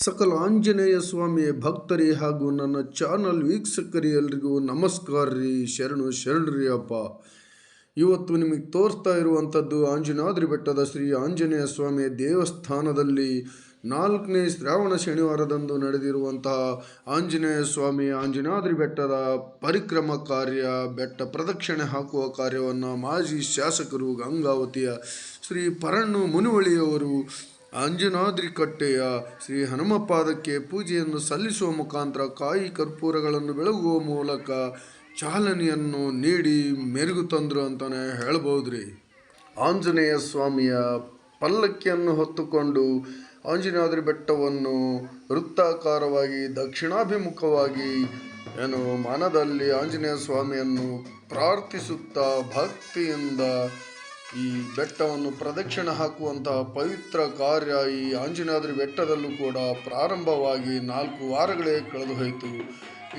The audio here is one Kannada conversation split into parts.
ಸಕಲ ಆಂಜನೇಯ ಸ್ವಾಮಿಯ ಭಕ್ತರಿ ಹಾಗೂ ನನ್ನ ಚಾನಲ್ ವೀಕ್ಷಕರಿ ಎಲ್ರಿಗೂ ನಮಸ್ಕಾರ ರೀ. ಶರಣು ಅಪ್ಪ. ಇವತ್ತು ನಿಮಗೆ ತೋರಿಸ್ತಾ ಇರುವಂಥದ್ದು ಆಂಜನಾದ್ರಿ ಬೆಟ್ಟದ ಶ್ರೀ ಆಂಜನೇಯ ಸ್ವಾಮಿಯ ದೇವಸ್ಥಾನದಲ್ಲಿ 4ನೇ ಶ್ರಾವಣ ಶನಿವಾರದಂದು ನಡೆದಿರುವಂತಹ ಆಂಜನೇಯ ಸ್ವಾಮಿ ಆಂಜನಾದ್ರಿ ಬೆಟ್ಟದ ಪರಿಕ್ರಮ ಕಾರ್ಯ, ಬೆಟ್ಟ ಪ್ರದಕ್ಷಿಣೆ ಹಾಕುವ ಕಾರ್ಯವನ್ನು ಮಾಜಿ ಶಾಸಕರು ಗಂಗಾವತಿಯ ಶ್ರೀ ಪರಣ್ಣು ಮುನಿವಳಿಯವರು ಅಂಜನಾದ್ರಿ ಕಟ್ಟೆಯ ಶ್ರೀ ಹನುಮಪಾದಕ್ಕೆ ಪೂಜೆಯನ್ನು ಸಲ್ಲಿಸುವ ಮುಖಾಂತರ ಕಾಯಿ ಕರ್ಪೂರಗಳನ್ನು ಬೆಳಗುವ ಮೂಲಕ ಚಾಲನೆಯನ್ನು ನೀಡಿ ಮೆರುಗು ತಂದರು ಅಂತಲೇ ಹೇಳ್ಬೋದ್ರಿ. ಆಂಜನೇಯ ಸ್ವಾಮಿಯ ಪಲ್ಲಕ್ಕಿಯನ್ನು ಹೊತ್ತುಕೊಂಡು ಆಂಜನಾದ್ರಿ ಬೆಟ್ಟವನ್ನು ವೃತ್ತಾಕಾರವಾಗಿ ದಕ್ಷಿಣಾಭಿಮುಖವಾಗಿ ಮನದಲ್ಲಿ ಆಂಜನೇಯ ಸ್ವಾಮಿಯನ್ನು ಪ್ರಾರ್ಥಿಸುತ್ತಾ ಭಕ್ತಿಯಿಂದ ಈ ಬೆಟ್ಟವನ್ನು ಪ್ರದಕ್ಷಿಣೆ ಹಾಕುವಂತಹ ಪವಿತ್ರ ಕಾರ್ಯ ಈ ಆಂಜನಾದ್ರಿ ಬೆಟ್ಟದಲ್ಲೂ ಕೂಡ ಪ್ರಾರಂಭವಾಗಿ 4 ವಾರಗಳೇ ಕಳೆದು ಹೋಯಿತು.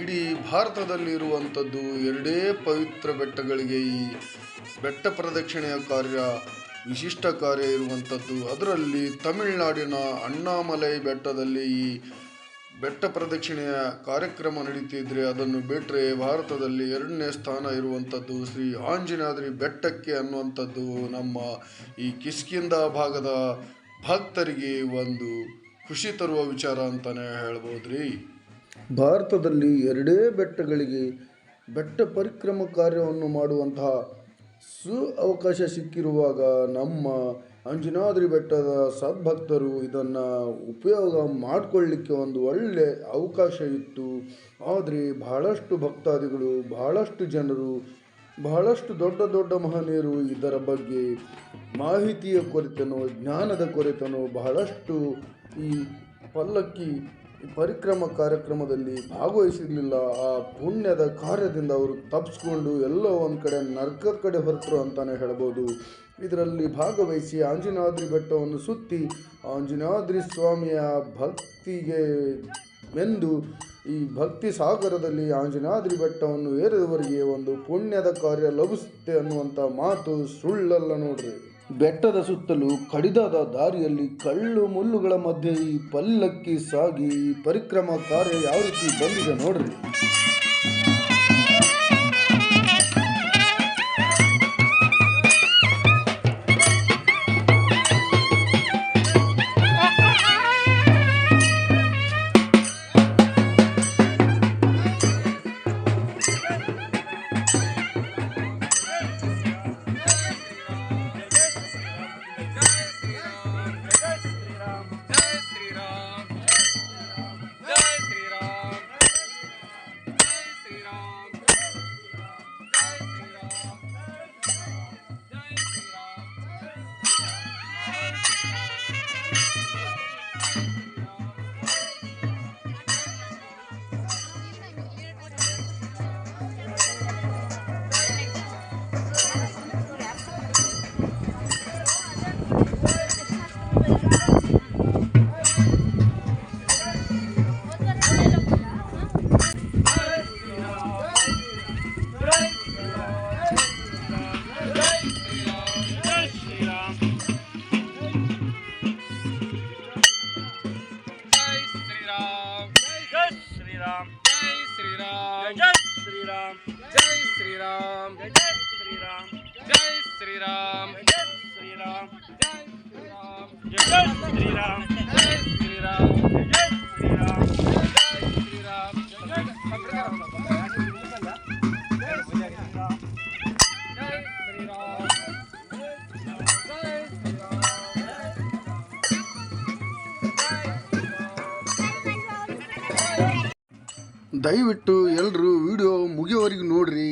ಇಡೀ ಭಾರತದಲ್ಲಿ ಇರುವಂಥದ್ದು 2 ಪವಿತ್ರ ಬೆಟ್ಟಗಳಿಗೆ ಈ ಬೆಟ್ಟ ಪ್ರದಕ್ಷಿಣೆಯ ಕಾರ್ಯ ವಿಶಿಷ್ಟ ಕಾರ್ಯ ಇರುವಂಥದ್ದು. ಅದರಲ್ಲಿ ತಮಿಳುನಾಡಿನ ಅಣ್ಣಾಮಲೈ ಬೆಟ್ಟದಲ್ಲಿ ಈ ಬೆಟ್ಟ ಪ್ರದಕ್ಷಿಣೆಯ ಕಾರ್ಯಕ್ರಮ ನಡೀತಿದ್ರೆ ಅದನ್ನು ಬಿಟ್ಟರೆ ಭಾರತದಲ್ಲಿ 2ನೇ ಸ್ಥಾನ ಇರುವಂಥದ್ದು ಶ್ರೀ ಆಂಜನಾದ್ರಿ ಬೆಟ್ಟಕ್ಕೆ ಅನ್ನುವಂಥದ್ದು ನಮ್ಮ ಈ ಕಿಷ್ಕಿಂಧ ಭಾಗದ ಭಕ್ತರಿಗೆ ಒಂದು ಖುಷಿ ತರುವ ವಿಚಾರ ಅಂತಲೇ ಹೇಳ್ಬೋದ್ರಿ. ಭಾರತದಲ್ಲಿ 2 ಬೆಟ್ಟಗಳಿಗೆ ಬೆಟ್ಟ ಪರಿಕ್ರಮ ಕಾರ್ಯವನ್ನು ಮಾಡುವಂತಹ ಅವಕಾಶ ಸಿಕ್ಕಿರುವಾಗ ನಮ್ಮ ಅಂಜನಾದ್ರಿ ಬೆಟ್ಟದ ಸದ್ಭಕ್ತರು ಇದನ್ನು ಉಪಯೋಗ ಮಾಡಿಕೊಳ್ಳಿಕ್ಕೆ ಒಂದು ಒಳ್ಳೆ ಅವಕಾಶ ಇತ್ತು. ಆದರೆ ಬಹಳಷ್ಟು ಭಕ್ತಾದಿಗಳು, ಬಹಳಷ್ಟು ಜನರು, ಬಹಳಷ್ಟು ದೊಡ್ಡ ಮಹನೀಯರು ಇದರ ಬಗ್ಗೆ ಮಾಹಿತಿಯ ಕೊರತೆನೋ ಜ್ಞಾನದ ಕೊರತೆನೋ ಬಹಳಷ್ಟು ಈ ಪಲ್ಲಕ್ಕಿ ಪರಿಕ್ರಮ ಕಾರ್ಯಕ್ರಮದಲ್ಲಿ ಭಾಗವಹಿಸಿರಲಿಲ್ಲ. ಆ ಪುಣ್ಯದ ಕಾರ್ಯದಿಂದ ಅವರು ತಪ್ಪಿಸ್ಕೊಂಡು ಎಲ್ಲೋ ಒಂದು ಕಡೆ ನರ್ಕ ಕಡೆ ಹೊರಟರು ಅಂತಲೇ ಹೇಳ್ಬೋದು. ಇದರಲ್ಲಿ ಭಾಗವಹಿಸಿ ಆಂಜನಾದ್ರಿ ಬೆಟ್ಟವನ್ನು ಸುತ್ತಿ ಆಂಜನಾದ್ರಿ ಸ್ವಾಮಿಯ ಭಕ್ತಿಗೆ ಮೆಂದು ಈ ಭಕ್ತಿ ಸಾಗರದಲ್ಲಿ ಆಂಜನಾದ್ರಿ ಬೆಟ್ಟವನ್ನು ಏರಿದವರಿಗೆ ಒಂದು ಪುಣ್ಯದ ಕಾರ್ಯ ಲಭಿಸುತ್ತೆ ಅನ್ನುವಂಥ ಮಾತು ಸುಳ್ಳಲ್ಲ ನೋಡ್ರಿ. ಬೆಟ್ಟದ ಸುತ್ತಲೂ ಕಡಿದಾದ ದಾರಿಯಲ್ಲಿ ಕಳ್ಳು ಮುಳ್ಳುಗಳ ಮಧ್ಯೆ ಈ ಪಲ್ಲಕ್ಕಿ ಸಾಗಿ ಈ ಪರಿಕ್ರಮ ಕಾರ್ಯ ಯಾವ ರೀತಿ ಬಂದಿದೆ ನೋಡ್ರಿ. ದಯವಿಟ್ಟು ಎಲ್ಲರೂ ವಿಡಿಯೋ ಮುಗಿಯವರೆಗೂ ನೋಡ್ರಿ.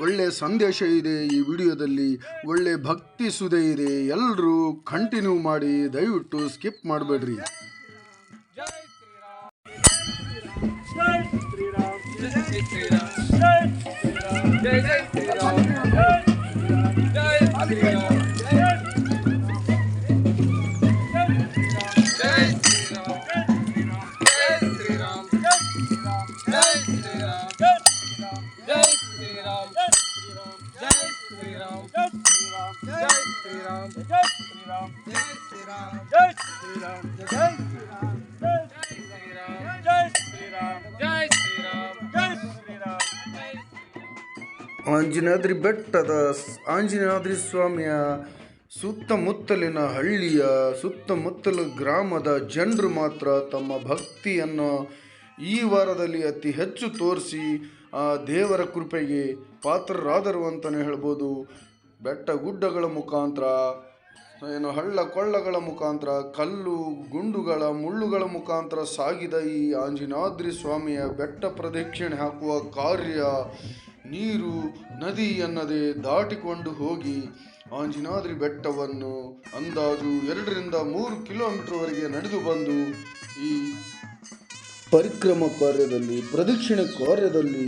ಒಳ್ಳೆ ಸಂದೇಶ ಇದೆ ಈ ವಿಡಿಯೋದಲ್ಲಿ, ಒಳ್ಳೆ ಭಕ್ತಿ ಸುದೆ ಇದೆ. ಎಲ್ಲರೂ ಕಂಟಿನ್ಯೂ ಮಾಡಿ, ದಯವಿಟ್ಟು ಸ್ಕಿಪ್ ಮಾಡಬೇಡ್ರಿ. Jai Shri Ram, Jai Shri Ram, Jai Shri Ram, Jai Shri Ram, Jai Shri Ram. Anjanadri ಬೆಟ್ಟದ ಆಂಜನಾದ್ರಿ ಸ್ವಾಮಿಯ ಸುತ್ತಮುತ್ತಲಿನ ಹಳ್ಳಿಯ ಸುತ್ತಮುತ್ತಲ ಗ್ರಾಮದ ಜನರು ಮಾತ್ರ ತಮ್ಮ ಭಕ್ತಿಯನ್ನು ಈ ವಾರದಲ್ಲಿ ಅತಿ ಹೆಚ್ಚು ತೋರಿಸಿ ಆ ದೇವರ ಕೃಪೆಗೆ ಪಾತ್ರರಾದರು ಅಂತಲೇ ಹೇಳ್ಬೋದು. ಬೆಟ್ಟ ಗುಡ್ಡಗಳ ಮುಖಾಂತರ, ಹಳ್ಳ ಕೊಳ್ಳಗಳ ಮುಖಾಂತರ, ಕಲ್ಲು ಗುಂಡುಗಳ ಮುಳ್ಳುಗಳ ಮುಖಾಂತರ ಸಾಗಿದ ಈ ಆಂಜನಾದ್ರಿ ಸ್ವಾಮಿಯ ಬೆಟ್ಟ ಪ್ರದಕ್ಷಿಣೆ ಹಾಕುವ ಕಾರ್ಯ ನೀರು ನದಿ ಎನ್ನದೆ ದಾಟಿಕೊಂಡು ಹೋಗಿ ಆಂಜನಾದ್ರಿ ಬೆಟ್ಟವನ್ನು ಅಂದಾಜು 2-3 ಕಿಲೋಮೀಟರ್ವರೆಗೆ ನಡೆದು ಬಂದು ಈ ಪರಿಕ್ರಮ ಕಾರ್ಯದಲ್ಲಿ, ಪ್ರದಕ್ಷಿಣೆ ಕಾರ್ಯದಲ್ಲಿ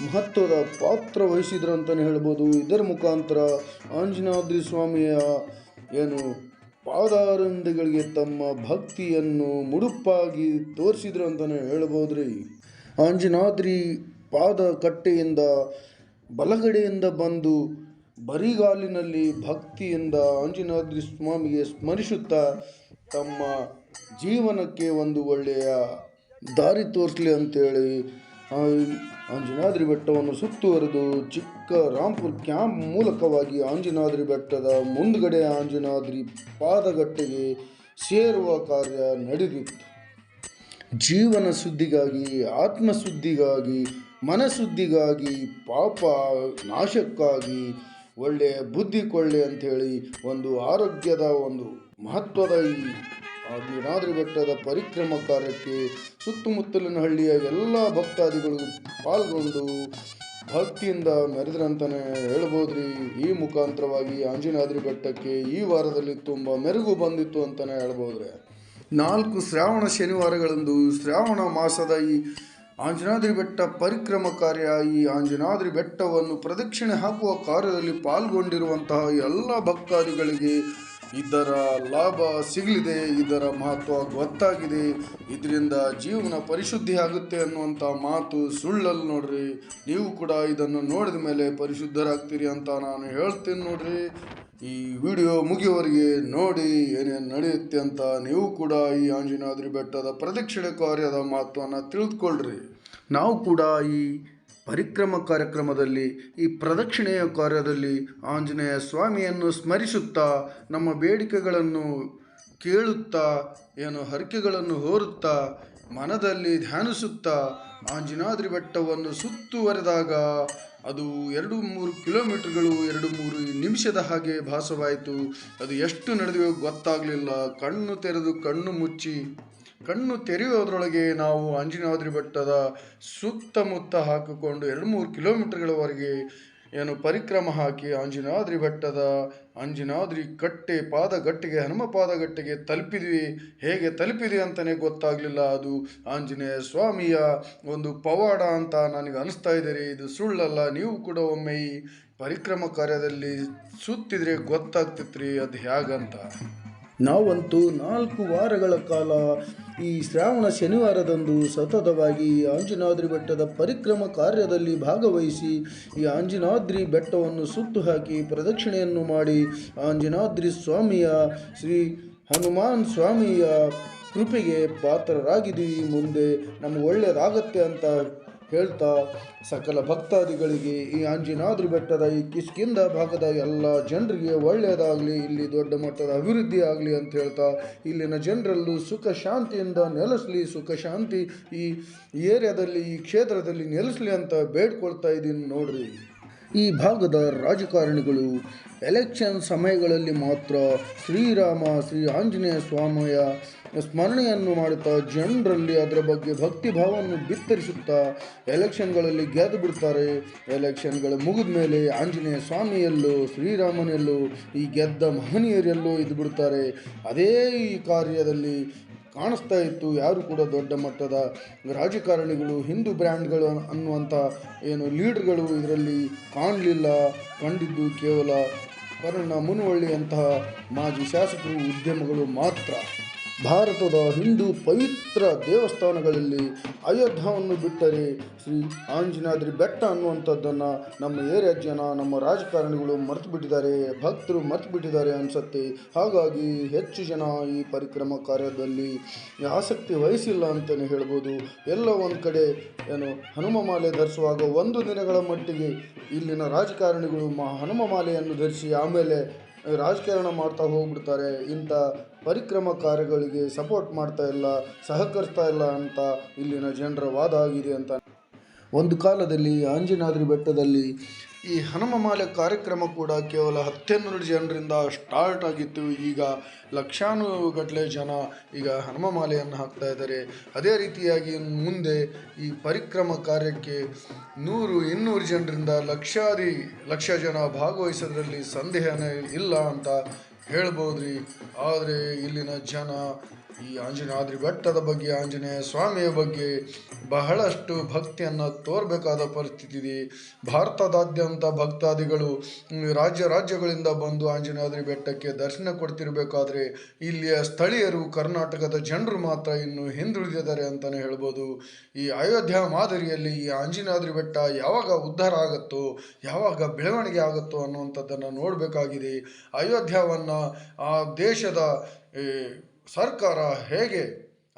ಮಹತ್ವದ ಪಾತ್ರ ವಹಿಸಿದ್ರು ಅಂತಲೇ ಹೇಳ್ಬೋದು. ಇದರ ಮುಖಾಂತರ ಆಂಜನಾದ್ರಿ ಸ್ವಾಮಿಯ ಪಾದಾರಂಧಗಳಿಗೆ ತಮ್ಮ ಭಕ್ತಿಯನ್ನು ಮುಡುಪಾಗಿ ತೋರಿಸಿದ್ರು ಅಂತಲೇ ಹೇಳ್ಬೋದ್ರಿ. ಆಂಜನಾದ್ರಿ ಪಾದಕಟ್ಟೆಯಿಂದ ಬಲಗಡೆಯಿಂದ ಬಂದು ಬರಿಗಾಲಿನಲ್ಲಿ ಭಕ್ತಿಯಿಂದ ಆಂಜನಾದ್ರಿ ಸ್ವಾಮಿಗೆ ಸ್ಮರಿಸುತ್ತಾ ತಮ್ಮ ಜೀವನಕ್ಕೆ ಒಂದು ಒಳ್ಳೆಯ ದಾರಿ ತೋರಿಸಲಿ ಅಂತೇಳಿ ಆಂಜನಾದ್ರಿ ಬೆಟ್ಟವನ್ನು ಸುತ್ತುವರೆದು ಚಿಕ್ಕ ರಾಂಪುರ್ ಕ್ಯಾಂಪ್ ಮೂಲಕವಾಗಿ ಆಂಜನಾದ್ರಿ ಬೆಟ್ಟದ ಮುಂದ್ಗಡೆ ಆಂಜನಾದ್ರಿ ಪಾದಗಟ್ಟೆಗೆ ಸೇರುವ ಕಾರ್ಯ ನಡೆದಿತ್ತು. ಜೀವನ ಶುದ್ಧಿಗಾಗಿ, ಆತ್ಮಶುದ್ಧಿಗಾಗಿ, ಮನಶುದ್ಧಿಗಾಗಿ, ಪಾಪ ನಾಶಕ್ಕಾಗಿ, ಒಳ್ಳೆಯ ಬುದ್ಧಿ ಕೊಳ್ಳೆ ಅಂಥೇಳಿ ಒಂದು ಆರೋಗ್ಯದ ಒಂದು ಮಹತ್ವದ ಈ ಆಂಜನಾದ್ರಿ ಬೆಟ್ಟದ ಪರಿಕ್ರಮ ಕಾರ್ಯಕ್ಕೆ ಸುತ್ತಮುತ್ತಲಿನ ಹಳ್ಳಿಯ ಎಲ್ಲ ಭಕ್ತಾದಿಗಳು ಪಾಲ್ಗೊಂಡು ಭಕ್ತಿಯಿಂದ ಮೆರೆದ್ರಂತಲೇ ಹೇಳ್ಬೋದ್ರಿ. ಈ ಮುಖಾಂತರವಾಗಿ ಆಂಜನಾದ್ರಿ ಬೆಟ್ಟಕ್ಕೆ ಈ ವಾರದಲ್ಲಿ ತುಂಬ ಮೆರುಗು ಬಂದಿತ್ತು ಅಂತಲೇ ಹೇಳ್ಬೋದ್ರಿ. 4 ಶ್ರಾವಣ ಶನಿವಾರಗಳಂದು ಶ್ರಾವಣ ಮಾಸದ ಈ ಆಂಜನಾದ್ರಿ ಬೆಟ್ಟ ಪರಿಕ್ರಮ ಕಾರ್ಯ, ಈ ಆಂಜನಾದ್ರಿ ಬೆಟ್ಟವನ್ನು ಪ್ರದಕ್ಷಿಣೆ ಹಾಕುವ ಕಾರ್ಯದಲ್ಲಿ ಪಾಲ್ಗೊಂಡಿರುವಂತಹ ಎಲ್ಲ ಭಕ್ತಾದಿಗಳಿಗೆ ಇದರ ಲಾಭ ಸಿಗಲಿದೆ, ಇದರ ಮಹತ್ವ ಗೊತ್ತಾಗಿದೆ, ಇದರಿಂದ ಜೀವನ ಪರಿಶುದ್ಧಿ ಆಗುತ್ತೆ ಅನ್ನುವಂಥ ಮಾತು ಸುಳ್ಳಲ್ಲಿ ನೋಡ್ರಿ. ನೀವು ಕೂಡ ಇದನ್ನು ನೋಡಿದ ಮೇಲೆ ಪರಿಶುದ್ಧರಾಗ್ತೀರಿ ಅಂತ ನಾನು ಹೇಳ್ತೀನಿ ನೋಡ್ರಿ. ಈ ವಿಡಿಯೋ ಮುಗಿಯುವವರೆಗೆ ನೋಡಿ ಏನೇನು ನಡೆಯುತ್ತೆ ಅಂತ ನೀವು ಕೂಡ ಈ ಆಂಜನಾದ್ರಿ ಬೆಟ್ಟದ ಪ್ರದಕ್ಷಿಣೆ ಕಾರ್ಯದ ಮಹತ್ವವನ್ನು ತಿಳಿದುಕೊಳ್ಳ್ರಿ. ನಾವು ಕೂಡ ಈ ಪರಿಕ್ರಮ ಕಾರ್ಯಕ್ರಮದಲ್ಲಿ, ಈ ಪ್ರದಕ್ಷಿಣೆಯ ಕಾರ್ಯದಲ್ಲಿ ಆಂಜನೇಯ ಸ್ವಾಮಿಯನ್ನು ಸ್ಮರಿಸುತ್ತಾ ನಮ್ಮ ಬೇಡಿಕೆಗಳನ್ನು ಕೇಳುತ್ತಾ, ಹರಕೆಗಳನ್ನು ಹೊರುತ್ತಾ, ಮನದಲ್ಲಿ ಧ್ಯಾನಿಸುತ್ತಾ ಆಂಜನಾದ್ರಿ ಬೆಟ್ಟವನ್ನು ಸುತ್ತುವರೆದಾಗ ಅದು 2-3 ಕಿಲೋಮೀಟರ್ಗಳು 2-3 ನಿಮಿಷದ ಹಾಗೆ ಭಾಸವಾಯಿತು. ಅದು ಎಷ್ಟು ನಡೆದಿವೆ ಗೊತ್ತಾಗಲಿಲ್ಲ. ಕಣ್ಣು ತೆರೆದು ಕಣ್ಣು ಮುಚ್ಚಿ ಕಣ್ಣು ತೆರೆಯೋದ್ರೊಳಗೆ ನಾವು ಆಂಜನಾದ್ರಿ ಬೆಟ್ಟದ ಸುತ್ತಮುತ್ತ ಹಾಕಿಕೊಂಡು 2-3 ಕಿಲೋಮೀಟರ್ಗಳವರೆಗೆ ಪರಿಕ್ರಮ ಹಾಕಿ ಆಂಜನಾದ್ರಿ ಬೆಟ್ಟದ ಆಂಜನಾದ್ರಿ ಕಟ್ಟೆ ಪಾದಗಟ್ಟೆಗೆ, ಹನುಮ ಪಾದಗಟ್ಟೆಗೆ ತಲುಪಿದ್ವಿ. ಹೇಗೆ ತಲುಪಿದ್ವಿ ಅಂತಲೇ ಗೊತ್ತಾಗಲಿಲ್ಲ. ಅದು ಆಂಜನೇಯ ಸ್ವಾಮಿಯ ಒಂದು ಪವಾಡ ಅಂತ ನನಗೆ ಅನಿಸ್ತಾ ಇದೆ ರೀ. ಇದು ಸುಳ್ಳಲ್ಲ. ನೀವು ಕೂಡ ಒಮ್ಮೆ ಈ ಪರಿಕ್ರಮ ಕಾರ್ಯದಲ್ಲಿ ಸುತ್ತಿದ್ರೆ ಗೊತ್ತಾಗ್ತಿತ್ರಿ ಅದು ಹೇಗಂತ. ನಾವಂತೂ 4 ವಾರಗಳ ಕಾಲ ಈ ಶ್ರಾವಣ ಶನಿವಾರದಂದು ಸತತವಾಗಿ ಆಂಜನಾದ್ರಿ ಬೆಟ್ಟದ ಪರಿಕ್ರಮ ಕಾರ್ಯದಲ್ಲಿ ಭಾಗವಹಿಸಿ ಈ ಆಂಜನಾದ್ರಿ ಬೆಟ್ಟವನ್ನು ಸುತ್ತು ಹಾಕಿ ಪ್ರದಕ್ಷಿಣೆಯನ್ನು ಮಾಡಿ ಆಂಜನಾದ್ರಿ ಸ್ವಾಮಿಯ ಶ್ರೀ ಹನುಮಾನ್ ಸ್ವಾಮಿಯ ಕೃಪೆಗೆ ಪಾತ್ರರಾಗಿದ್ದೀವಿ. ಮುಂದೆ ನಮಗೆ ಒಳ್ಳೆಯದಾಗತ್ತೆ ಅಂತ ಹೇಳ್ತಾ ಸಕಲ ಭಕ್ತಾದಿಗಳಿಗೆ ಈ ಆಂಜನಾದ್ರಿ ಬೆಟ್ಟದ ಈ ಕಿಷ್ಕಿಂಧ ಭಾಗದ ಎಲ್ಲ ಜನರಿಗೆ ಒಳ್ಳೆಯದಾಗಲಿ, ಇಲ್ಲಿ ದೊಡ್ಡ ಮಟ್ಟದ ಅಭಿವೃದ್ಧಿ ಆಗಲಿ ಅಂತ ಹೇಳ್ತಾ ಇಲ್ಲಿನ ಜನರಲ್ಲೂ ಸುಖ ಶಾಂತಿಯಿಂದ ನೆಲೆಸಲಿ, ಸುಖ ಶಾಂತಿ ಈ ಏರಿಯಾದಲ್ಲಿ, ಈ ಕ್ಷೇತ್ರದಲ್ಲಿ ನೆಲೆಸಲಿ ಅಂತ ಬೇಡ್ಕೊಳ್ತಾ ಇದ್ದೀನಿ ನೋಡ್ರಿ. ಈ ಭಾಗದ ರಾಜಕಾರಣಿಗಳು ಎಲೆಕ್ಷನ್ ಸಮಯಗಳಲ್ಲಿ ಮಾತ್ರ ಶ್ರೀರಾಮ, ಶ್ರೀ ಆಂಜನೇಯ ಸ್ವಾಮಿಯ ಸ್ಮರಣೆಯನ್ನು ಮಾಡುತ್ತಾ ಜನರಲ್ಲಿ ಅದರ ಬಗ್ಗೆ ಭಕ್ತಿ ಭಾವವನ್ನು ಬಿತ್ತರಿಸುತ್ತಾ ಎಲೆಕ್ಷನ್ಗಳಲ್ಲಿ ಗೆದ್ದು ಬಿಡ್ತಾರೆ. ಎಲೆಕ್ಷನ್ಗಳು ಮುಗಿದ ಮೇಲೆ ಆಂಜನೇಯ ಸ್ವಾಮಿಯಲ್ಲೂ ಶ್ರೀರಾಮನೆಲ್ಲೂ ಈ ಗೆದ್ದ ಮಹನೀಯರೆಲ್ಲೂ ಇದ್ದು ಬಿಡ್ತಾರೆ. ಅದೇ ಈ ಕಾರ್ಯದಲ್ಲಿ ಕಾಣಿಸ್ತಾ ಇತ್ತು. ಯಾರು ಕೂಡ ದೊಡ್ಡ ಮಟ್ಟದ ರಾಜಕಾರಣಿಗಳು, ಹಿಂದೂ ಬ್ರ್ಯಾಂಡ್ಗಳು ಅನ್ನುವಂಥ ಲೀಡರ್ಗಳು ಇದರಲ್ಲಿ ಕಾಣಲಿಲ್ಲ. ಕಂಡಿದ್ದು ಕೇವಲ ಕರ್ಣ ಮುನವಳ್ಳಿಯಂತಹ ಮಾಜಿ ಶಾಸಕರು, ಉದ್ಯಮಗಳು ಮಾತ್ರ. ಭಾರತದ ಹಿಂದೂ ಪವಿತ್ರ ದೇವಸ್ಥಾನಗಳಲ್ಲಿ ಅಯೋಧ್ಯವನ್ನು ಬಿಟ್ಟರೆ ಶ್ರೀ ಆಂಜನಾದ್ರಿ ಬೆಟ್ಟ ಅನ್ನುವಂಥದ್ದನ್ನು ನಮ್ಮ ಏರಿಯಾ ಜನ, ನಮ್ಮ ರಾಜಕಾರಣಿಗಳು ಮರೆತು ಬಿಟ್ಟಿದ್ದಾರೆ, ಭಕ್ತರು ಮರೆತು ಬಿಟ್ಟಿದ್ದಾರೆ ಅನಿಸುತ್ತೆ. ಹಾಗಾಗಿ ಹೆಚ್ಚು ಜನ ಈ ಪರಿಕ್ರಮ ಕಾರ್ಯದಲ್ಲಿ ಆಸಕ್ತಿ ವಹಿಸಿಲ್ಲ ಅಂತಲೇ ಹೇಳ್ಬೋದು. ಎಲ್ಲ ಒಂದು ಕಡೆ ಹನುಮ ಮಾಲೆ ಧರಿಸುವಾಗ ಒಂದು ದಿನಗಳ ಮಟ್ಟಿಗೆ ಇಲ್ಲಿನ ರಾಜಕಾರಣಿಗಳು ಹನುಮ ಮಾಲೆಯನ್ನು ಧರಿಸಿ ಆಮೇಲೆ ರಾಜಕಾರಣ ಮಾಡ್ತಾ ಹೋಗ್ಬಿಡ್ತಾರೆ. ಇಂಥ ಪರಿಕ್ರಮ ಕಾರ್ಯಗಳಿಗೆ ಸಪೋರ್ಟ್ ಮಾಡ್ತಾ ಇಲ್ಲ, ಸಹಕರಿಸ್ತಾ ಇಲ್ಲ ಅಂತ ಇಲ್ಲಿನ ಜನರ ವಾದ ಆಗಿದೆ ಅಂತ. ಒಂದು ಕಾಲದಲ್ಲಿ ಆಂಜನಾದ್ರಿ ಬೆಟ್ಟದಲ್ಲಿ ಈ ಹನುಮಮಾಲೆ ಕಾರ್ಯಕ್ರಮ ಕೂಡ ಕೇವಲ 10-12 ಜನರಿಂದ ಸ್ಟಾರ್ಟ್ ಆಗಿತ್ತು. ಈಗ ಲಕ್ಷಾನುಗಟ್ಟಲೆ ಜನ ಈಗ ಹನುಮಮಾಲೆಯನ್ನು ಹಾಕ್ತಾ ಇದ್ದಾರೆ. ಅದೇ ರೀತಿಯಾಗಿ ಮುಂದೆ ಈ ಪರಿಕ್ರಮ ಕಾರ್ಯಕ್ಕೆ 100-200 ಜನರಿಂದ ಲಕ್ಷ ಜನ ಭಾಗವಹಿಸೋದ್ರಲ್ಲಿ ಸಂದೇಹನೇ ಇಲ್ಲ ಅಂತ ಹೇಳ್ಬೋದ್ರಿ. ಆದರೆ ಇಲ್ಲಿನ ಜನ ಈ ಆಂಜನಾದ್ರಿ ಬೆಟ್ಟದ ಬಗ್ಗೆ, ಆಂಜನೇಯ ಸ್ವಾಮಿಯ ಬಗ್ಗೆ ಬಹಳಷ್ಟು ಭಕ್ತಿಯನ್ನು ತೋರಬೇಕಾದ ಪರಿಸ್ಥಿತಿ ಇದೆ. ಭಾರತದಾದ್ಯಂತ ಭಕ್ತಾದಿಗಳು ರಾಜ್ಯಗಳಿಂದ ಬಂದು ಆಂಜನಾದ್ರಿ ಬೆಟ್ಟಕ್ಕೆ ದರ್ಶನ ಕೊಡ್ತಿರ್ಬೇಕಾದ್ರೆ ಇಲ್ಲಿಯ ಸ್ಥಳೀಯರು, ಕರ್ನಾಟಕದ ಜನರು ಮಾತ್ರ ಇನ್ನು ಹಿಂದುಳಿದಿದ್ದಾರೆ ಅಂತಲೇ ಹೇಳ್ಬೋದು. ಈ ಅಯೋಧ್ಯ ಮಾದರಿಯಲ್ಲಿ ಈ ಆಂಜನಾದ್ರಿ ಬೆಟ್ಟ ಯಾವಾಗ ಉದ್ಧಾರ ಆಗುತ್ತೋ, ಯಾವಾಗ ಬೆಳವಣಿಗೆ ಆಗುತ್ತೋ ಅನ್ನುವಂಥದ್ದನ್ನು ನೋಡಬೇಕಾಗಿದೆ. ಅಯೋಧ್ಯವನ್ನು ಆ ದೇಶದ ಸರ್ಕಾರ ಹೇಗೆ,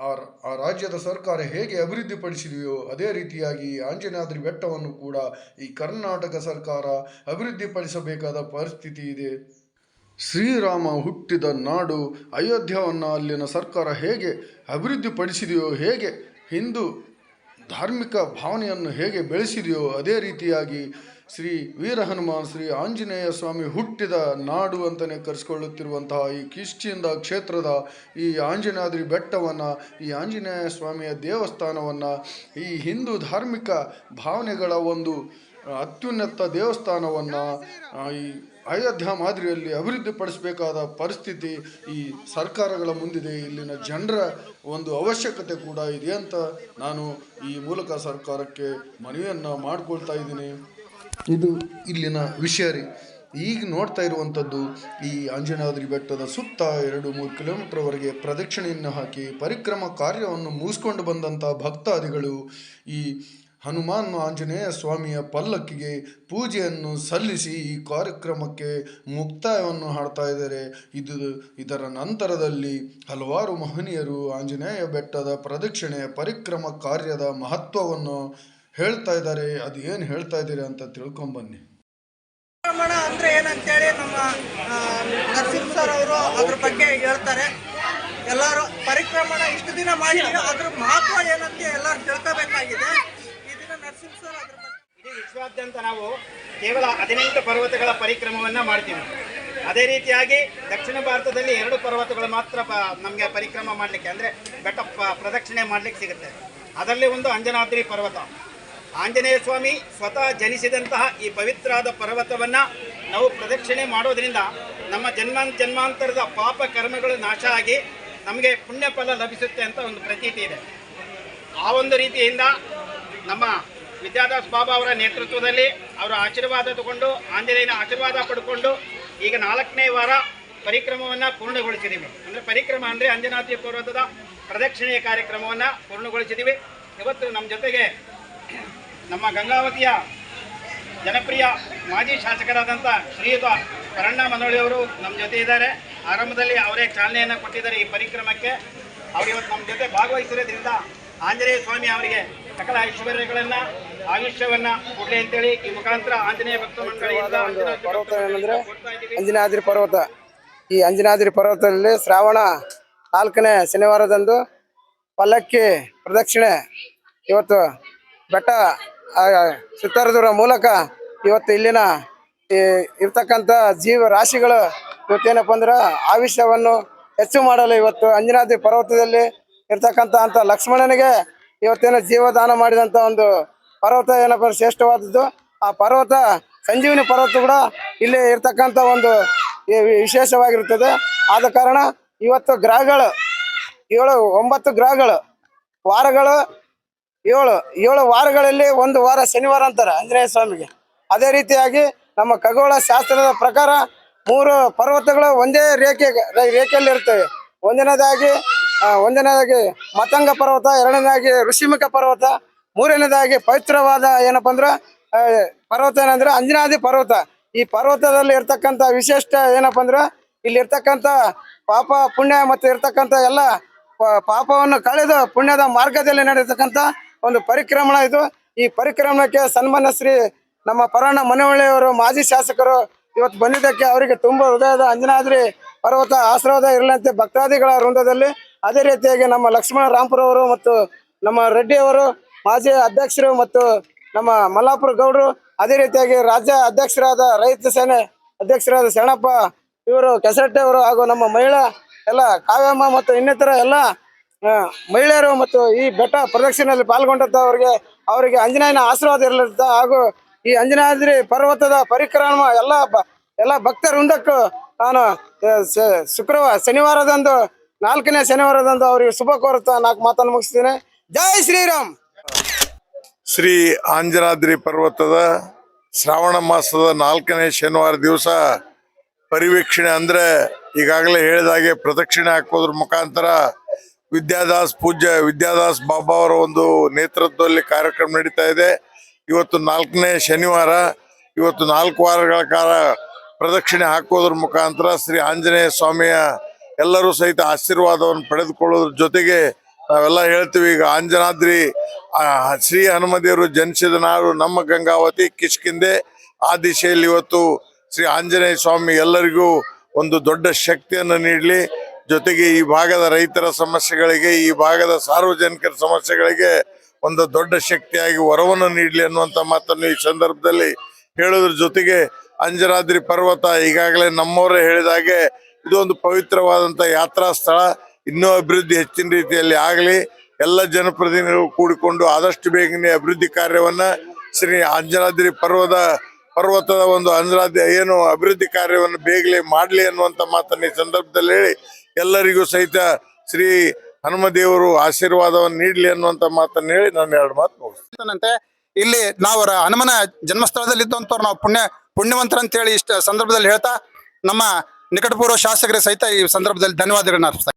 ಆ ರಾಜ್ಯದ ಸರ್ಕಾರ ಹೇಗೆ ಅಭಿವೃದ್ಧಿಪಡಿಸಿದೆಯೋ ಅದೇ ರೀತಿಯಾಗಿ ಆಂಜನಾದ್ರಿ ಬೆಟ್ಟವನ್ನು ಕೂಡ ಈ ಕರ್ನಾಟಕ ಸರ್ಕಾರ ಅಭಿವೃದ್ಧಿಪಡಿಸಬೇಕಾದ ಪರಿಸ್ಥಿತಿ ಇದೆ. ಶ್ರೀರಾಮ ಹುಟ್ಟಿದ ನಾಡು ಅಯೋಧ್ಯವನ್ನು ಅಲ್ಲಿನ ಸರ್ಕಾರ ಹೇಗೆ ಅಭಿವೃದ್ಧಿಪಡಿಸಿದೆಯೋ, ಹೇಗೆ ಹಿಂದೂ ಧಾರ್ಮಿಕ ಭಾವನೆಯನ್ನು ಹೇಗೆ ಬೆಳೆಸಿದೆಯೋ ಅದೇ ರೀತಿಯಾಗಿ ಶ್ರೀ ವೀರ ಹನುಮಾನ್, ಶ್ರೀ ಆಂಜನೇಯ ಸ್ವಾಮಿ ಹುಟ್ಟಿದ ನಾಡು ಅಂತಲೇ ಕರೆಸಿಕೊಳ್ಳುತ್ತಿರುವಂತಹ ಈ ಕಿಷ್ಕಿಂಧ ಕ್ಷೇತ್ರದ ಈ ಆಂಜನಾದ್ರಿ ಬೆಟ್ಟವನ್ನು, ಈ ಆಂಜನೇಯ ಸ್ವಾಮಿಯ ದೇವಸ್ಥಾನವನ್ನು, ಈ ಹಿಂದೂ ಧಾರ್ಮಿಕ ಭಾವನೆಗಳ ಒಂದು ಅತ್ಯುನ್ನತ ದೇವಸ್ಥಾನವನ್ನು ಈ ಅಯೋಧ್ಯ ಮಾದರಿಯಲ್ಲಿ ಅಭಿವೃದ್ಧಿಪಡಿಸಬೇಕಾದ ಪರಿಸ್ಥಿತಿ ಈ ಸರ್ಕಾರಗಳ ಮುಂದಿದೆ. ಇಲ್ಲಿನ ಜನರ ಒಂದು ಅವಶ್ಯಕತೆ ಕೂಡ ಇದೆ ಅಂತ ನಾನು ಈ ಮೂಲಕ ಸರ್ಕಾರಕ್ಕೆ ಮನವಿಯನ್ನು ಮಾಡಿಕೊಳ್ತಾ ಇದ್ದೀನಿ. ಇದು ಇಲ್ಲಿನ ವಿಷಯ ರೀ. ಈಗ ನೋಡ್ತಾ ಇರುವಂಥದ್ದು ಈ ಆಂಜನಾದ್ರಿ ಬೆಟ್ಟದ ಸುತ್ತ 2-3 ಕಿಲೋಮೀಟರ್ವರೆಗೆ ಪ್ರದಕ್ಷಿಣೆಯನ್ನು ಹಾಕಿ ಪರಿಕ್ರಮ ಕಾರ್ಯವನ್ನು ಮುಗಿಸ್ಕೊಂಡು ಬಂದಂಥ ಭಕ್ತಾದಿಗಳು ಈ ಹನುಮಾನ್ ಆಂಜನೇಯ ಸ್ವಾಮಿಯ ಪಲ್ಲಕ್ಕಿಗೆ ಪೂಜೆಯನ್ನು ಸಲ್ಲಿಸಿ ಈ ಕಾರ್ಯಕ್ರಮಕ್ಕೆ ಮುಕ್ತಾಯವನ್ನು ಹಾಡ್ತಾ ಇದ್ದಾರೆ. ಇದರ ನಂತರದಲ್ಲಿ ಹಲವಾರು ಮಹನೀಯರು ಆಂಜನೇಯ ಬೆಟ್ಟದ ಪ್ರದಕ್ಷಿಣೆ ಪರಿಕ್ರಮ ಕಾರ್ಯದ ಮಹತ್ವವನ್ನು ಹೇಳ್ತಾ ಇದ್ದಾರೆ. ಅದು ಏನು ಹೇಳ್ತಾ ಇದ್ದೀರಿ ಅಂತ ತಿಳ್ಕೊಂಬನ್ನಿ. ಪರಿಕ್ರಮಣ ಅಂದರೆ ಏನಂತೇಳಿ ನಮ್ಮ ನರಸಿಂಹ ಸರ್ ಅವರು ಅದ್ರ ಬಗ್ಗೆ ಹೇಳ್ತಾರೆ. ಎಲ್ಲರೂ ಪರಿಕ್ರಮಣ ಇಷ್ಟು ದಿನ ಮಾಡಿದ್ರೆ ಅದ್ರ ಮಹತ್ವ ಏನಂತ ಎಲ್ಲರೂ ತಿಳ್ಕೋಬೇಕಾಗಿದೆ. ಈ ದಿನ ನರಸಿಂಹ ಸರ್ ಅದ್ರ ಬಗ್ಗೆ ಇಡೀ ವಿಶ್ವಾದ್ಯಂತ ನಾವು ಕೇವಲ 18 ಪರ್ವತಗಳ ಪರಿಕ್ರಮವನ್ನು ಮಾಡ್ತೀವಿ. ಅದೇ ರೀತಿಯಾಗಿ ದಕ್ಷಿಣ ಭಾರತದಲ್ಲಿ 2 ಪರ್ವತಗಳು ಮಾತ್ರ ನಮಗೆ ಪರಿಕ್ರಮ ಮಾಡಲಿಕ್ಕೆ, ಅಂದರೆ ಬೆಟ್ಟ ಪ್ರದಕ್ಷಿಣೆ ಮಾಡಲಿಕ್ಕೆ ಸಿಗುತ್ತೆ. ಅದರಲ್ಲಿ ಒಂದು ಅಂಜನಾದ್ರಿ ಪರ್ವತ. ಆಂಜನೇಯ ಸ್ವಾಮಿ ಸ್ವತಃ ಜನಿಸಿದಂತಹ ಈ ಪವಿತ್ರವಾದ ಪರ್ವತವನ್ನು ನಾವು ಪ್ರದಕ್ಷಿಣೆ ಮಾಡೋದ್ರಿಂದ ನಮ್ಮ ಜನ್ಮಾಂತರದ ಪಾಪ ಕರ್ಮಗಳು ನಾಶ ಆಗಿ ನಮಗೆ ಪುಣ್ಯ ಫಲ ಲಭಿಸುತ್ತೆ ಅಂತ ಒಂದು ಪ್ರತೀತಿ ಇದೆ. ಆ ಒಂದು ರೀತಿಯಿಂದ ನಮ್ಮ ವಿದ್ಯಾದಾಸ್ ಬಾಬಾ ಅವರ ನೇತೃತ್ವದಲ್ಲಿ ಅವರ ಆಶೀರ್ವಾದ ತಗೊಂಡು, ಆಂಜನೇಯನ ಆಶೀರ್ವಾದ ಪಡ್ಕೊಂಡು ಈಗ 4ನೇ ವಾರ ಪರಿಕ್ರಮವನ್ನು ಪೂರ್ಣಗೊಳಿಸಿದ್ದೀವಿ. ಅಂದರೆ ಪರಿಕ್ರಮ ಅಂದರೆ ಅಂಜನಾದ್ರಿ ಪರ್ವತದ ಪ್ರದಕ್ಷಿಣೆಯ ಕಾರ್ಯಕ್ರಮವನ್ನು ಪೂರ್ಣಗೊಳಿಸಿದ್ದೀವಿ. ಇವತ್ತು ನಮ್ಮ ಜೊತೆಗೆ ನಮ್ಮ ಗಂಗಾವತಿಯ ಜನಪ್ರಿಯ ಮಾಜಿ ಶಾಸಕರಾದಂಥ ಶ್ರೀಯುತ ಕರಣ್ಣ ಮನೋಳಿಯವರು ನಮ್ಮ ಜೊತೆ ಇದ್ದಾರೆ. ಆರಂಭದಲ್ಲಿ ಅವರೇ ಚಾಲನೆಯನ್ನು ಕೊಟ್ಟಿದ್ದಾರೆ ಈ ಪರಿಕ್ರಮಕ್ಕೆ. ಅವರು ಇವತ್ತು ನಮ್ಮ ಜೊತೆ ಭಾಗವಹಿಸಿರೋದ್ರಿಂದ ಆಂಜನೇಯ ಸ್ವಾಮಿ ಅವರಿಗೆ ಸಕಲ ಐಶ್ವರ್ಯಗಳನ್ನು, ಆಯುಷ್ಯವನ್ನು ಕೊಡಲಿ ಅಂತೇಳಿ ಈ ಮುಖಾಂತರ ಆಂಜನೇಯ ಭಕ್ತ ಮಂಡಳಿಯಿಂದ ಅಂಜನಾದ್ರಿ ಪರ್ವತ, ಈ ಅಂಜನಾದ್ರಿ ಪರ್ವತದಲ್ಲಿ ಶ್ರಾವಣ 4ನೇ ಶನಿವಾರದಂದು ಪಲ್ಲಕ್ಕಿ ಪ್ರದಕ್ಷಿಣೆ ಇವತ್ತು ಬೆಟ್ಟ ಸುತ್ತರಿದ್ರ ಮೂಲಕ ಇವತ್ತು ಇಲ್ಲಿನ ಇರ್ತಕ್ಕಂಥ ಜೀವ ರಾಶಿಗಳು ಇವತ್ತೇನಪ್ಪ ಅಂದ್ರೆ ಆಯುಷ್ಯವನ್ನು ಹೆಚ್ಚು ಮಾಡಲು ಇವತ್ತು ಅಂಜನಾದ್ರಿ ಪರ್ವತದಲ್ಲಿ ಇರ್ತಕ್ಕಂಥ ಲಕ್ಷ್ಮಣನಿಗೆ ಇವತ್ತೇನು ಜೀವದಾನ ಮಾಡಿದಂಥ ಒಂದು ಪರ್ವತ ಏನಪ್ಪ ಶ್ರೇಷ್ಠವಾದದ್ದು. ಆ ಪರ್ವತ ಸಂಜೀವಿನಿ ಪರ್ವತ ಕೂಡ ಇಲ್ಲಿ ಇರ್ತಕ್ಕಂಥ ಒಂದು ವಿಶೇಷವಾಗಿರುತ್ತದೆ. ಆದ ಕಾರಣ ಇವತ್ತು ಗ್ರಹಗಳು 9 ಗ್ರಹಗಳು, ವಾರಗಳು 7 ವಾರಗಳಲ್ಲಿ ಒಂದು ವಾರ ಶನಿವಾರ ಅಂತಾರೆ ಆಂಜನೇಯ ಸ್ವಾಮಿಗೆ. ಅದೇ ರೀತಿಯಾಗಿ ನಮ್ಮ ಖಗೋಳ ಶಾಸ್ತ್ರದ ಪ್ರಕಾರ 3 ಪರ್ವತಗಳು ಒಂದೇ ರೇಖೆಯಲ್ಲಿ ಇರ್ತವೆ. ಒಂದನೇದಾಗಿ ಒಂದನೇದಾಗಿ ಮತಂಗ ಪರ್ವತ, ಎರಡನೇದಾಗಿ ಋಷಿಮುಖ ಪರ್ವತ, ಮೂರನೇದಾಗಿ ಪವಿತ್ರವಾದ ಏನಪ್ಪಾ ಅಂದ್ರೆ ಪರ್ವತ ಏನಂದ್ರೆ ಅಂಜನಾದ್ರಿ ಪರ್ವತ. ಈ ಪರ್ವತದಲ್ಲಿ ಇರ್ತಕ್ಕಂಥ ವಿಶಿಷ್ಟ ಏನಪ್ಪಾ ಅಂದ್ರೆ ಇಲ್ಲಿ ಇರ್ತಕ್ಕಂಥ ಪಾಪ ಪುಣ್ಯ ಮತ್ತು ಇರ್ತಕ್ಕಂಥ ಎಲ್ಲ ಪಾಪವನ್ನು ಕಳೆದು ಪುಣ್ಯದ ಮಾರ್ಗದಲ್ಲಿ ನಡೆಯತಕ್ಕಂಥ ಒಂದು ಪರಿಕ್ರಮಣ ಇದು. ಈ ಪರಿಕ್ರಮಣಕ್ಕೆ ಸನ್ಮಾನ್ಯ ಶ್ರೀ ನಮ್ಮ ಪರಣ್ಣ ಮನವಳ್ಳಿಯವರು ಮಾಜಿ ಶಾಸಕರು ಇವತ್ತು ಬಂದಿದ್ದಕ್ಕೆ ಅವರಿಗೆ ತುಂಬ ಹೃದಯದ ಅಂಜನಾದ್ರಿ ಪರ್ವತ ಆಶೀರ್ವಾದ ಇರಲಂತೆ ಭಕ್ತಾದಿಗಳ ವೃಂದದಲ್ಲಿ. ಅದೇ ರೀತಿಯಾಗಿ ನಮ್ಮ ಲಕ್ಷ್ಮಣ ರಾಂಪುರ ಅವರು ಮತ್ತು ನಮ್ಮ ರೆಡ್ಡಿ ಅವರು ಮಾಜಿ ಅಧ್ಯಕ್ಷರು ಮತ್ತು ನಮ್ಮ ಮಲ್ಲಾಪುರ ಗೌಡರು, ಅದೇ ರೀತಿಯಾಗಿ ರಾಜ್ಯ ಅಧ್ಯಕ್ಷರಾದ ರೈತ ಸೇನೆ ಅಧ್ಯಕ್ಷರಾದ ಶರಣಪ್ಪ ಇವರು ಕೆಸರಟ್ಟೆ ಅವರು ಹಾಗೂ ನಮ್ಮ ಮಹಿಳಾ ಎಲ್ಲ ಕಾವ್ಯಮ್ಮ ಮತ್ತು ಇನ್ನಿತರ ಎಲ್ಲ ಮಹಿಳೆಯರು ಮತ್ತು ಈ ಬೆಟ್ಟ ಪ್ರದಕ್ಷಿಣೆಯಲ್ಲಿ ಪಾಲ್ಗೊಂಡಂತ ಅವರಿಗೆ ಆಂಜನೇಯನ ಆಶೀರ್ವಾದ ಇರಲಿರುತ್ತೆ. ಹಾಗೂ ಈ ಅಂಜನಾದ್ರಿ ಪರ್ವತದ ಪರಿಕ್ರಮ ಎಲ್ಲ ಭಕ್ತ ವೃಂದಕ್ಕೂ ನಾನು ಶನಿವಾರದಂದು 4ನೇ ಶನಿವಾರದಂದು ಅವರಿಗೆ ಶುಭ ಕೋರುತ್ತಾ 4 ಮಾತನ್ನು ಮುಗಿಸ್ತೀನಿ. ಜೈ ಶ್ರೀರಾಮ್. ಶ್ರೀ ಆಂಜನಾದ್ರಿ ಪರ್ವತದ ಶ್ರಾವಣ ಮಾಸದ 4ನೇ ಶನಿವಾರ ದಿವಸ ಪರಿವೀಕ್ಷಣೆ ಅಂದ್ರೆ ಈಗಾಗಲೇ ಹೇಳಿದಾಗೆ ಪ್ರದಕ್ಷಿಣೆ ಹಾಕೋದ್ರ ಮುಖಾಂತರ ಪೂಜ್ಯ ವಿದ್ಯಾದಾಸ್ ಬಾಬಾ ಅವರ ಒಂದು ನೇತೃತ್ವದಲ್ಲಿ ಕಾರ್ಯಕ್ರಮ ನಡೀತಾ ಇದೆ. ಇವತ್ತು 4ನೇ ಶನಿವಾರ. ಇವತ್ತು 4 ವಾರಗಳ ಕಾಲ ಪ್ರದಕ್ಷಿಣೆ ಹಾಕೋದ್ರ ಮುಖಾಂತರ ಶ್ರೀ ಆಂಜನೇಯ ಸ್ವಾಮಿಯ ಎಲ್ಲರೂ ಸಹಿತ ಆಶೀರ್ವಾದವನ್ನು ಪಡೆದುಕೊಳ್ಳೋದ್ರ ಜೊತೆಗೆ ನಾವೆಲ್ಲ ಹೇಳ್ತೀವಿ, ಈಗ ಅಂಜನಾದ್ರಿ ಶ್ರೀ ಹನುಮದೇವರು ಜನಿಸಿದ ನಾಡು ನಮ್ಮ ಗಂಗಾವತಿ ಕಿಷ್ಕಿಂದೆ. ಆ ದಿಶೆಯಲ್ಲಿ ಇವತ್ತು ಶ್ರೀ ಆಂಜನೇಯ ಸ್ವಾಮಿ ಎಲ್ಲರಿಗೂ ಒಂದು ದೊಡ್ಡ ಶಕ್ತಿಯನ್ನು ನೀಡಲಿ, ಜೊತೆಗೆ ಈ ಭಾಗದ ರೈತರ ಸಮಸ್ಯೆಗಳಿಗೆ, ಈ ಭಾಗದ ಸಾರ್ವಜನಿಕರ ಸಮಸ್ಯೆಗಳಿಗೆ ಒಂದು ದೊಡ್ಡ ಶಕ್ತಿಯಾಗಿ ವರವನ್ನು ನೀಡಲಿ ಅನ್ನುವಂಥ ಮಾತನ್ನು ಈ ಸಂದರ್ಭದಲ್ಲಿ ಹೇಳೋದ್ರ ಜೊತೆಗೆ ಅಂಜನಾದ್ರಿ ಪರ್ವತ ಈಗಾಗಲೇ ನಮ್ಮವರೇ ಹೇಳಿದಾಗೆ ಇದೊಂದು ಪವಿತ್ರವಾದಂಥ ಯಾತ್ರಾ ಸ್ಥಳ. ಇನ್ನೂ ಅಭಿವೃದ್ಧಿ ಹೆಚ್ಚಿನ ರೀತಿಯಲ್ಲಿ ಆಗಲಿ, ಎಲ್ಲ ಜನಪ್ರತಿನಿಧಿಗಳು ಕೂಡಿಕೊಂಡು ಆದಷ್ಟು ಬೇಗನೆ ಅಭಿವೃದ್ಧಿ ಕಾರ್ಯವನ್ನ ಶ್ರೀ ಅಂಜನಾದ್ರಿ ಪರ್ವತದ ಒಂದು ಅಂಜನಾದ್ರಿ ಏನು ಅಭಿವೃದ್ಧಿ ಕಾರ್ಯವನ್ನು ಬೇಗನೆ ಮಾಡಲಿ ಅನ್ನುವಂಥ ಮಾತನ್ನು ಈ ಸಂದರ್ಭದಲ್ಲಿ ಹೇಳಿ ಎಲ್ಲರಿಗೂ ಸಹಿತ ಶ್ರೀ ಹನುಮದೇವರು ಆಶೀರ್ವಾದವನ್ನು ನೀಡಲಿ ಅನ್ನುವಂಥ ಮಾತನ್ನು ಹೇಳಿ ನಾನು 2 ಮಾತು ಮುಗಿಸ್ತೇನೆ. ಇಲ್ಲಿ ನಾವು ಹನುಮನ ಜನ್ಮಸ್ಥಳದಲ್ಲಿ ಇದ್ದಂಥವ್ರು ನಾವು ಪುಣ್ಯವಂತರಂತೇಳಿ ಇಷ್ಟ ಸಂದರ್ಭದಲ್ಲಿ ಹೇಳ್ತಾ ನಮ್ಮ ನಿಕಟಪೂರ್ವ ಶಾಸಕರಿಗೆ ಸಹಿತ ಈ ಸಂದರ್ಭದಲ್ಲಿ ಧನ್ಯವಾದಗಳನ್ನ ಅರ್ಪಿಸ್ತಾರೆ.